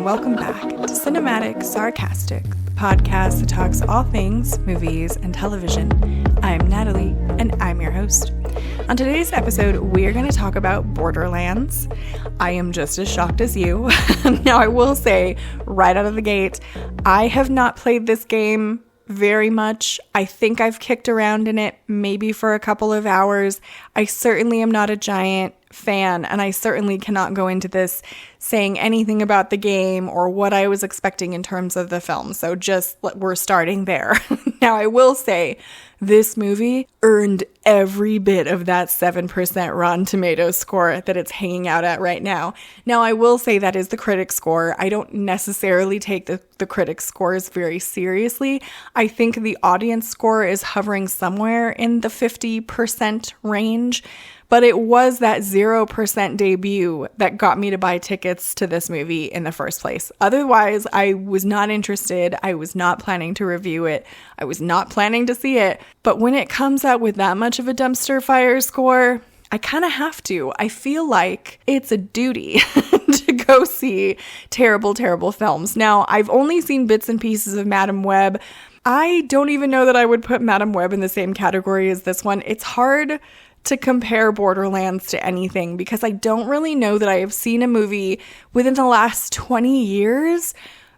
and welcome back to Cinematic Sarcastic, the podcast that talks all things movies and television. I'm Natalie, and I'm your host. On today's episode, we're going to talk about Borderlands. I am just as shocked as you. Now, I will say, right out of the gate, I have not played this game very much. I think I've kicked around in it maybe for a couple of hours. I certainly am not a giant fan, and I certainly cannot go into this saying anything about the game or what I was expecting in terms of the film. So we're starting there. Now, I will say this movie earned every bit of that 7% Rotten Tomatoes score that it's hanging out at right now. Now, I will say that is the critic score. I don't necessarily take the critic scores very seriously. I think the audience score is hovering somewhere in the 50% range. But it was that 0% debut that got me to buy tickets to this movie in the first place. Otherwise, I was not interested. I was not planning to review it. I was not planning to see it. But when it comes out with that much of a dumpster fire score, I kind of have to. I feel like it's a duty to go see terrible, terrible films. Now, I've only seen bits and pieces of Madam Web. I don't even know that I would put Madam Web in the same category as this one. It's hard to compare Borderlands to anything because I don't really know that I have seen a movie within the last 20 years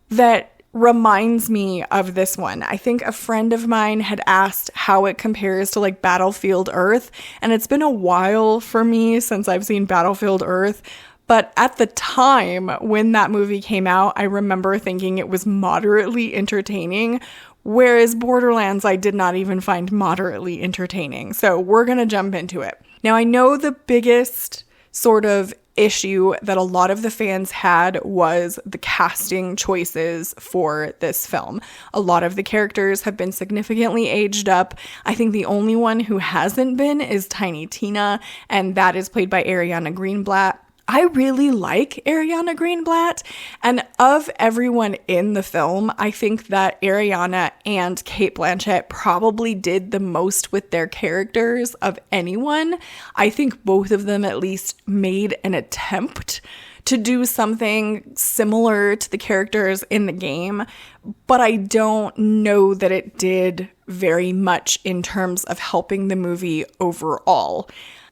that reminds me of this one. I think a friend of mine had asked how it compares to like Battlefield Earth, and it's been a while for me since I've seen Battlefield Earth. But at the time when that movie came out, I remember thinking it was moderately entertaining, whereas Borderlands I did not even find moderately entertaining. So we're going to jump into it. Now, I know the biggest sort of issue that a lot of the fans had was the casting choices for this film. A lot of the characters have been significantly aged up. I think the only one who hasn't been is Tiny Tina, and that is played by Ariana Greenblatt. I really like Ariana Greenblatt, and of everyone in the film, I think that Ariana and Cate Blanchett probably did the most with their characters of anyone. I think both of them at least made an attempt to do something similar to the characters in the game, but I don't know that it did very much in terms of helping the movie overall.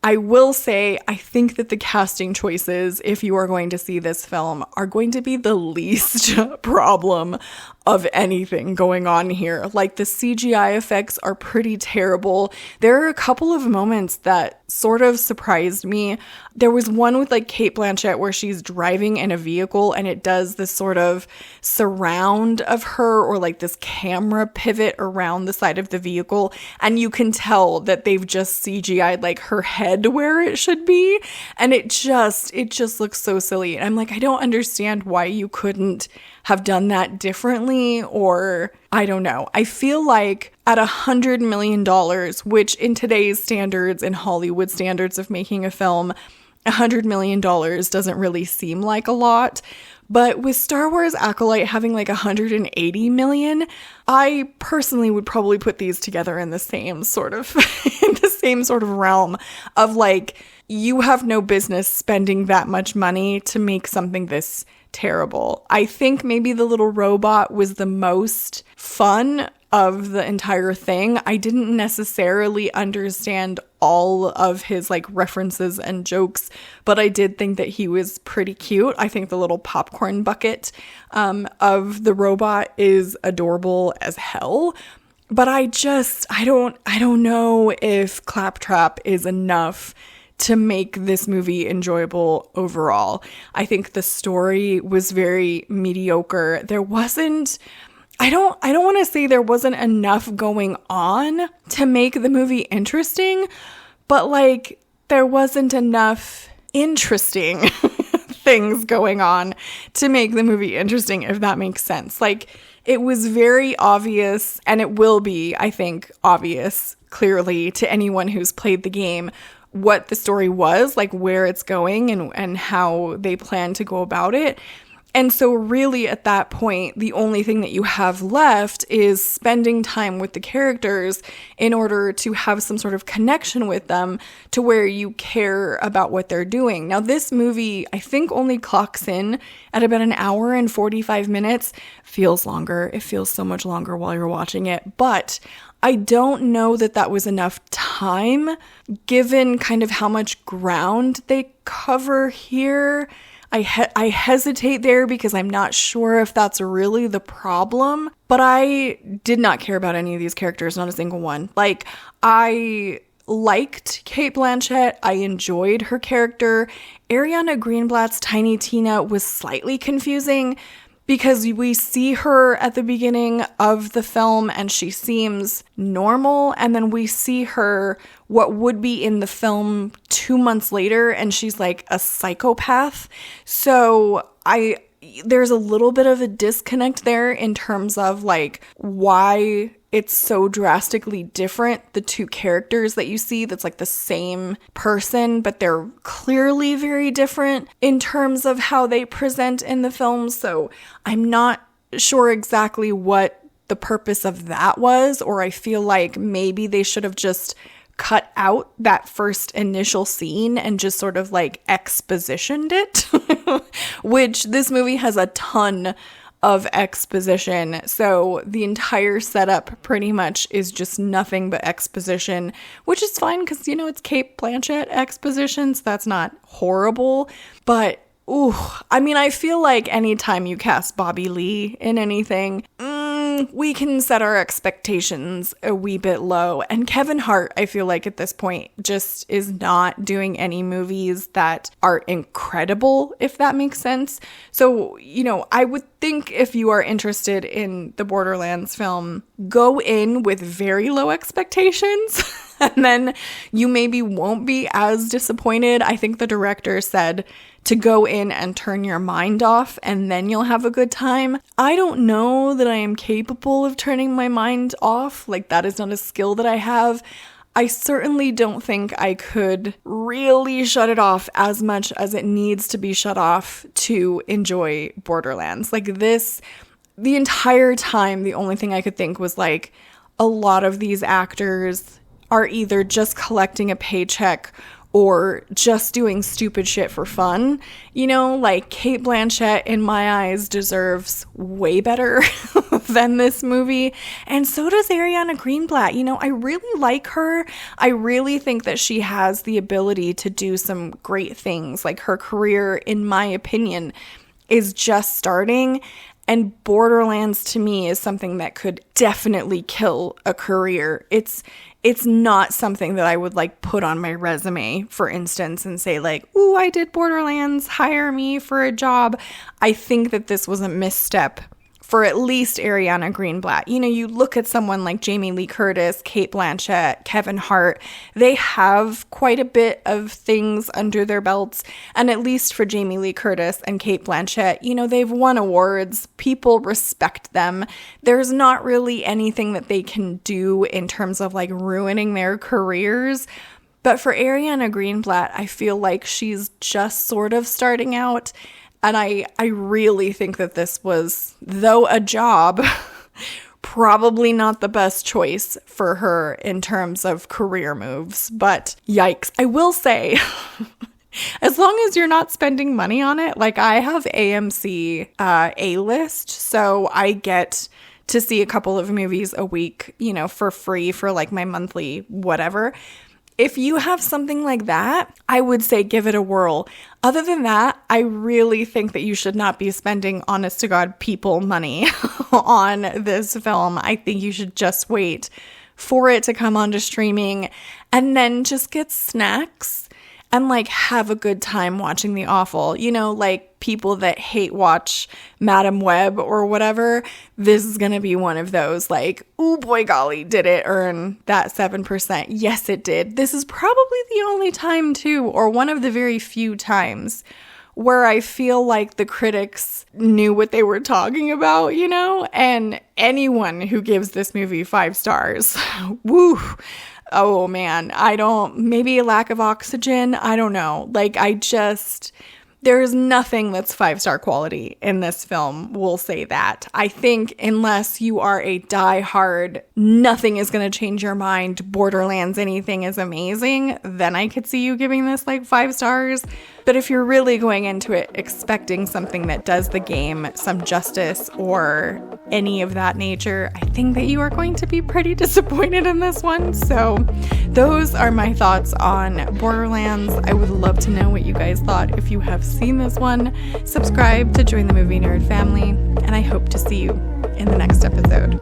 I will say, I think that the casting choices, if you are going to see this film, are going to be the least problem of anything going on here. Like, the CGI effects are pretty terrible. There are a couple of moments that sort of surprised me. There was one with like Cate Blanchett where she's driving in a vehicle and it does this sort of surround of her, or like this camera pivot around the side of the vehicle, and you can tell that they've just CGI'd like her head where it should be, and it just looks so silly. And I'm like, I don't understand why you couldn't have done that differently, or I don't know. I feel like at $100 million, which in today's standards, in Hollywood standards of making a film, $100 million doesn't really seem like a lot. But with Star Wars Acolyte having like 180 million, I personally would probably put these together in the same sort of realm of like, you have no business spending that much money to make something this terrible. I think maybe the little robot was the most fun of the entire thing. I didn't necessarily understand all of his like references and jokes, but I did think that he was pretty cute. I think the little popcorn bucket of the robot is adorable as hell. But I don't know if Claptrap is enough to make this movie enjoyable overall. I think the story was very mediocre. There wasn't, I don't want to say there wasn't enough going on to make the movie interesting, but like there wasn't enough interesting things going on to make the movie interesting, if that makes sense. Like, it was very obvious, and it will be, I think, obvious clearly to anyone who's played the game what the story was, like where it's going and how they plan to go about it. And so really at that point, the only thing that you have left is spending time with the characters in order to have some sort of connection with them to where you care about what they're doing. Now, this movie, I think, only clocks in at about an hour and 45 minutes. Feels longer. It feels so much longer while you're watching it. But I don't know that that was enough time, given kind of how much ground they cover here. I hesitate there because I'm not sure if that's really the problem, but I did not care about any of these characters, not a single one. Like, I liked Cate Blanchett. I enjoyed her character. Ariana Greenblatt's Tiny Tina was slightly confusing because we see her at the beginning of the film and she seems normal, and then we see her what would be in the film 2 months later and she's like a psychopath. So there's a little bit of a disconnect there in terms of like why it's so drastically different, the two characters that you see that's like the same person, but they're clearly very different in terms of how they present in the film. So I'm not sure exactly what the purpose of that was, or I feel like maybe they should have just cut out that first initial scene and just sort of like expositioned it, which this movie has a ton of exposition. So the entire setup pretty much is just nothing but exposition, which is fine because, you know, it's Cate Blanchett exposition, so that's not horrible. But, I mean, I feel like anytime you cast Bobby Lee in anything, we can set our expectations a wee bit low. And Kevin Hart, I feel like at this point, just is not doing any movies that are incredible, if that makes sense. So, you know, I would think if you are interested in the Borderlands film, go in with very low expectations. And then you maybe won't be as disappointed. I think the director said to go in and turn your mind off and then you'll have a good time. I don't know that I am capable of turning my mind off. Like, that is not a skill that I have. I certainly don't think I could really shut it off as much as it needs to be shut off to enjoy Borderlands. Like, this, the entire time, the only thing I could think was like, a lot of these actors are either just collecting a paycheck or just doing stupid shit for fun. You know, like Cate Blanchett, in my eyes, deserves way better than this movie. And so does Ariana Greenblatt. You know, I really like her. I really think that she has the ability to do some great things. Like, her career, in my opinion, is just starting. And Borderlands, to me, is something that could definitely kill a career. It's not something that I would like put on my resume, for instance, and say like, ooh, I did Borderlands, hire me for a job. I think that this was a misstep for at least Ariana Greenblatt. You know, you look at someone like Jamie Lee Curtis, Cate Blanchett, Kevin Hart, they have quite a bit of things under their belts. And at least for Jamie Lee Curtis and Cate Blanchett, you know, they've won awards. People respect them. There's not really anything that they can do in terms of like ruining their careers. But for Ariana Greenblatt, I feel like she's just sort of starting out. And I really think that this was, though a job, probably not the best choice for her in terms of career moves. But yikes. I will say, as long as you're not spending money on it, like I have AMC A-list, so I get to see a couple of movies a week, you know, for free for like my monthly whatever. If you have something like that, I would say give it a whirl. Other than that, I really think that you should not be spending honest to God people money on this film. I think you should just wait for it to come onto streaming and then just get snacks and like have a good time watching the awful. You know, like people that hate watch Madam Web or whatever, this is going to be one of those like, oh boy golly, did it earn that 7%? Yes, it did. This is probably the only time too, or one of the very few times where I feel like the critics knew what they were talking about, you know, and anyone who gives this movie 5 stars, woo, oh man, maybe a lack of oxygen, I don't know. Like, There is nothing that's 5-star quality in this film, we'll say that. I think unless you are a diehard, nothing is going to change your mind, Borderlands, anything is amazing, then I could see you giving this like 5 stars. But if you're really going into it expecting something that does the game some justice or any of that nature, I think that you are going to be pretty disappointed in this one. So those are my thoughts on Borderlands. I would love to know what you guys thought if you have seen this one. Subscribe to join the Movie Nerd family, and I hope to see you in the next episode.